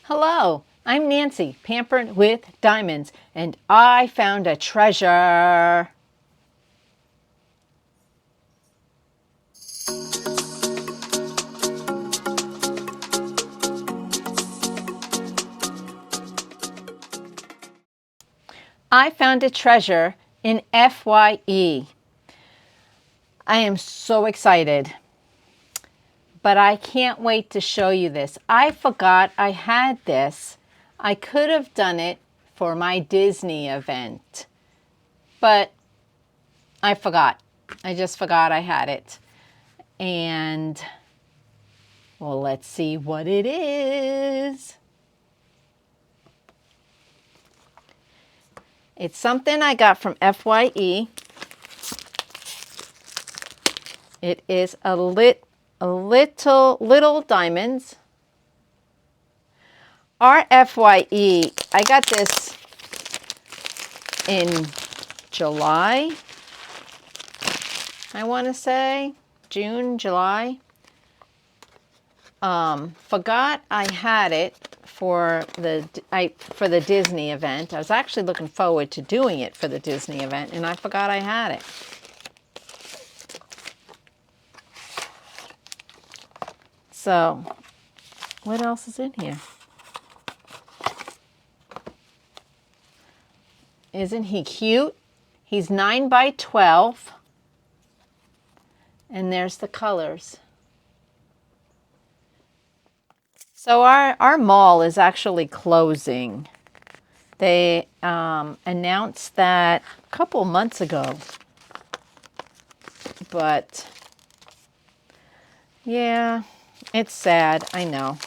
Hello, I'm Nancy, pampered with diamonds, and I found a treasure. I found a treasure in FYE. I am so excited, but I can't wait to show you this. I forgot I had this. I could have done it for my Disney event, but I forgot. I just forgot I had it. And, well, let's see what it is. It's something I got from FYE. It is a little diamonds. RFYE, I got this in July, I want to say, June, July. Forgot I had it for the Disney event. I was actually looking forward to doing it for the Disney event, and I forgot I had it. So, what else is in here? Isn't he cute? He's 9 by 12. And there's the colors. So our mall is actually closing. They announced that a couple months ago. But, yeah, it's sad, I know.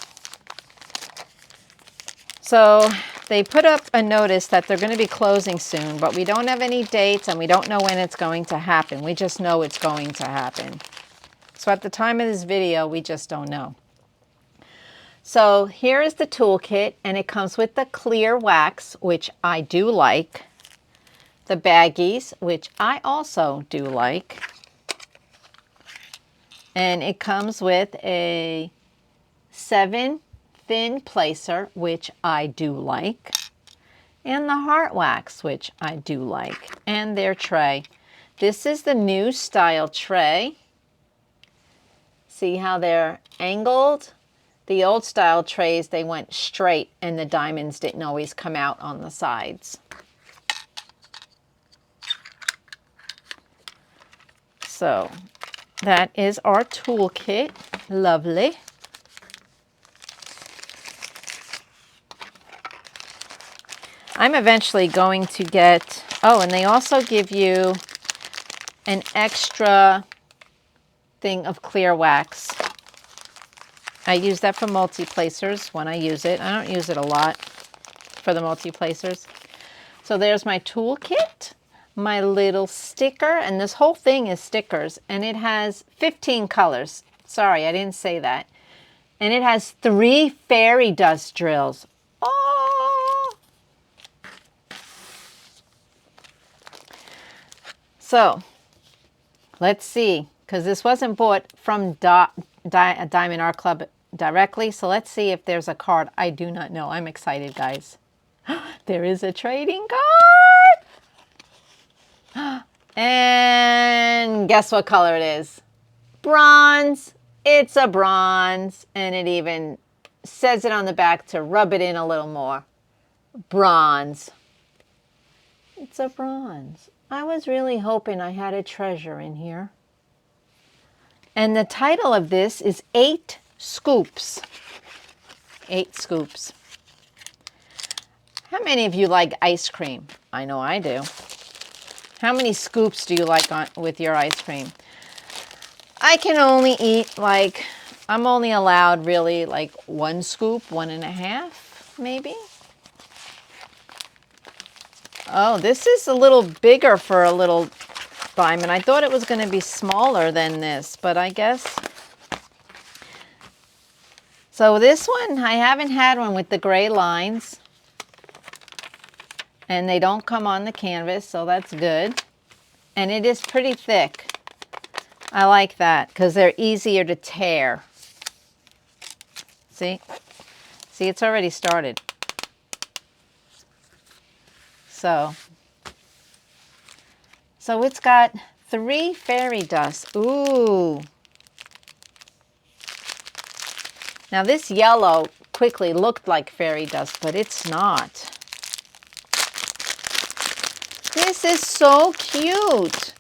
So they put up a notice that they're going to be closing soon, but we don't have any dates and we don't know when it's going to happen. We just know it's going to happen. So at the time of this video, we just don't know. So here is the toolkit, and it comes with the clear wax, which I do like. The baggies, which I also do like. And it comes with a 7 thin placer, which I do like. And the heart wax, which I do like. And their tray. This is the new style tray. See how they're angled? The old style trays, they went straight and the diamonds didn't always come out on the sides. So that is our toolkit. Lovely. I'm eventually going to get, oh, and they also give you an extra thing of clear wax. I use that for multi-placers when I use it. I don't use it a lot for the multi-placers. So there's my toolkit, my little sticker, and this whole thing is stickers, and it has 15 colors. Sorry, I didn't say that. And it has 3 fairy dust drills. Oh! So, let's see, because this wasn't bought from Diamond Art Club directly, so let's see if there's a card. I do not know. I'm excited, guys. There is a trading card! And guess what color it is? Bronze. It's a bronze, and it even says it on the back to rub it in a little more. Bronze. It's a bronze. I was really hoping I had a treasure in here. And the title of this is 8 Scoops. 8 Scoops. How many of you like ice cream? I know I do. How many scoops do you like with your ice cream? I can only eat I'm only allowed really 1 scoop, 1.5 maybe. Oh, this is a little bigger for a little diamond. I thought it was going to be smaller than this, but I guess. So this one, I haven't had one with the gray lines. And they don't come on the canvas, so that's good. And it is pretty thick. I like that because they're easier to tear. See? See, it's already started. So it's got 3 fairy dusts. Ooh. Now this yellow quickly looked like fairy dust, but it's not. This is so cute.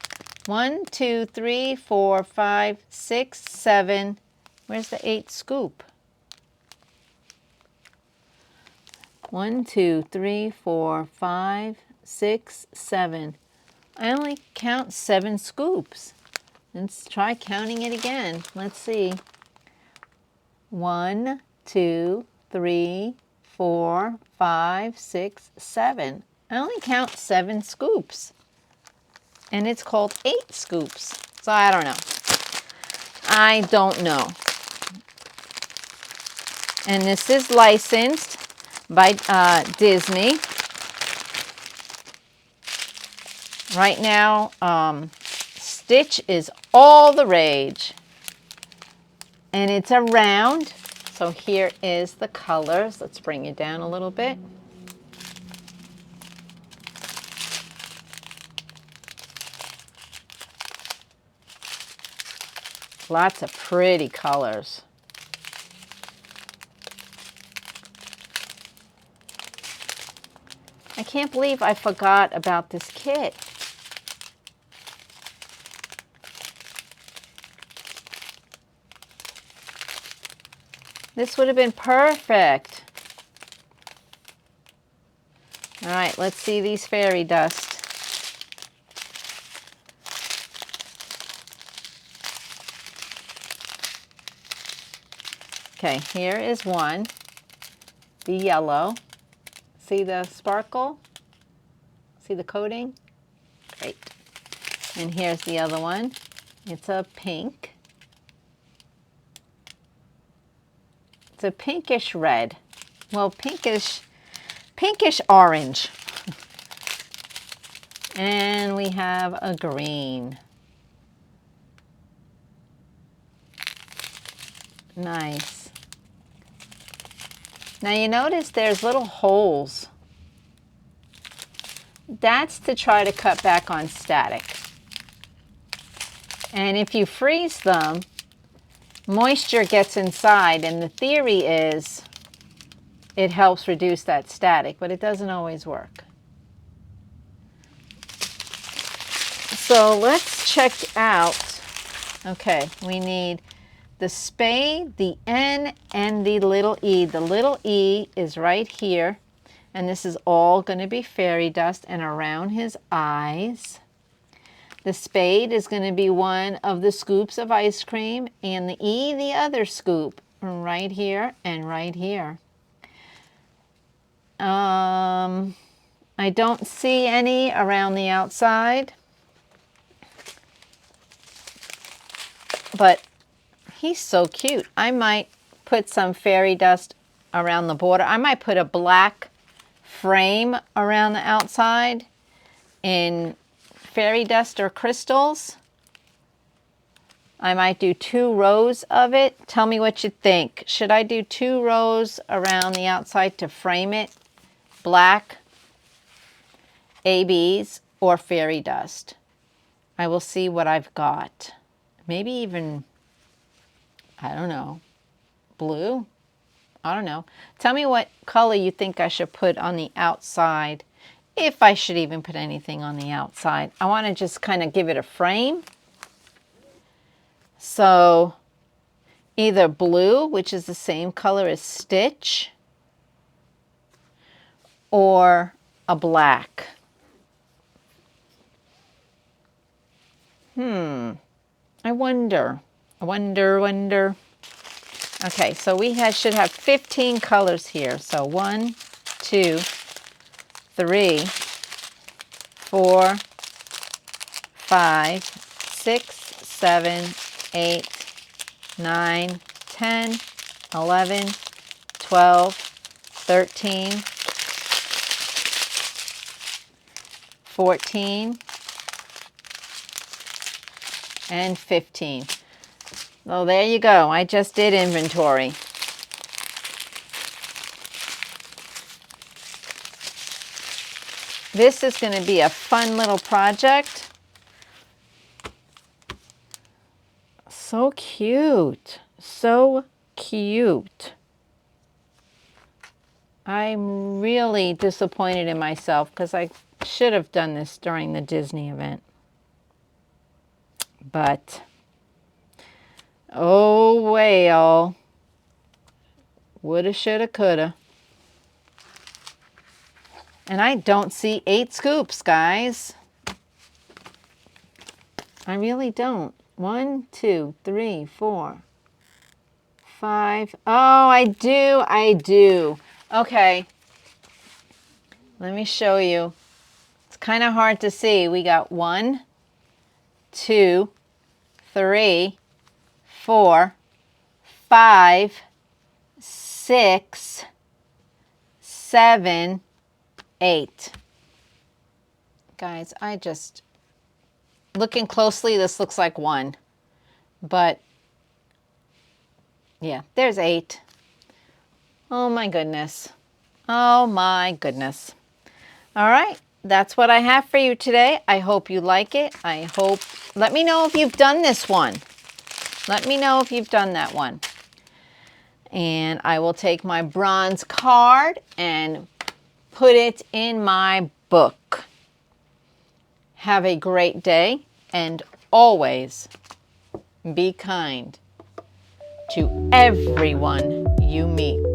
1, 2, 3, 4, 5, 6, 7. Where's the 8th scoop? 1, 2, 3, 4, 5, 6, 7. I only count 7 scoops. Let's try counting it again. Let's see. 1, 2, 3, 4, 5, 6, 7. I only count 7 scoops. And it's called 8 scoops. So I don't know. I don't know. And this is licensed by Disney. Right now, Stitch is all the rage. And it's a round. So here is the colors. Let's bring it down a little bit. Lots of pretty colors. I can't believe I forgot about this kit. This would have been perfect. All right, let's see these fairy dust. Okay, here is one, the yellow. See the sparkle? See the coating? Great. And here's the other one. It's a pink. It's a pinkish red. Well, pinkish orange. And we have a green. Nice. Now you notice there's little holes. That's to try to cut back on static. And if you freeze them, moisture gets inside, and the theory is it helps reduce that static, but it doesn't always work. So let's check out, okay, we need the spade, the N, and the little E. The little E is right here, and this is all going to be fairy dust and around his eyes. The spade is going to be one of the scoops of ice cream, and the E, the other scoop, right here and right here. I don't see any around the outside, but he's so cute. I might put some fairy dust around the border. I might put a black frame around the outside in fairy dust or crystals. I might do 2 rows of it. Tell me what you think. Should I do 2 rows around the outside to frame it? Black, ABs, or fairy dust? I will see what I've got. Maybe even, I don't know, blue? I don't know. Tell me what color you think I should put on the outside, if I should even put anything on the outside. I want to just kind of give it a frame. So either blue, which is the same color as Stitch, or a black. I wonder. Okay, so we should have 15 colors here. So 1, 2, 3, 4, 5, 6, 7, 8, 9, 10, 11, 12, 13, 14, and 15. Well, there you go. I just did inventory. This is going to be a fun little project. So cute. So cute. I'm really disappointed in myself because I should have done this during the Disney event. But, oh well. Woulda, shoulda, coulda. And I don't see 8 scoops, guys. I really don't. 1, 2, 3, 4, 5. Oh, I do. Okay. Let me show you. It's kind of hard to see. We got 1, 2, 3, 4, 5, 6, 7, 8. Guys, looking closely, this looks like 1. But, yeah, there's 8. Oh my goodness. Oh my goodness. All right, that's what I have for you today. I hope you like it. Let me know if you've done this one. Let me know if you've done that one. And I will take my bronze card and put it in my book. Have a great day, and always be kind to everyone you meet.